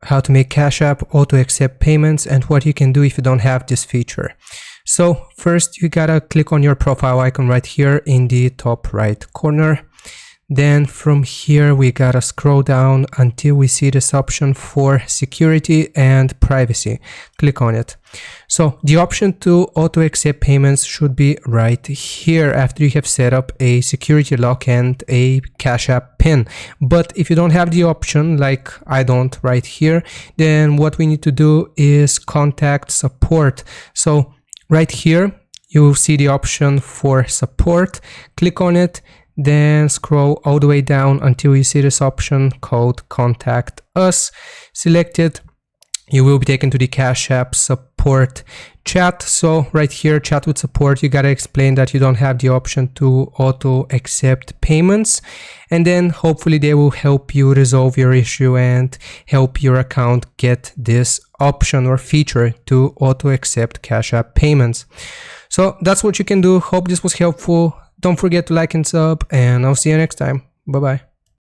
how to make Cash App auto accept payments and what you can do if you don't have this feature. So first you gotta click on your profile icon right here in the top right corner. Then from here we gotta scroll down until we see this option for security and privacy. Click on it. So the option to auto accept payments should be right here after you have set up a security lock and a Cash App PIN. But if you don't have the option, like I don't right here, then what we need to do is contact support. So right here you will see the option for support. Click on it. Then scroll all the way down until you see this option called Contact Us. Select it. You will be taken to the Cash App support chat. So right here, chat with support, you gotta explain that you don't have the option to auto accept payments. And then hopefully they will help you resolve your issue and help your account get this option or feature to auto accept Cash App payments. So that's what you can do. Hope this was helpful. Don't forget to like and sub, and I'll see you next time. Bye-bye.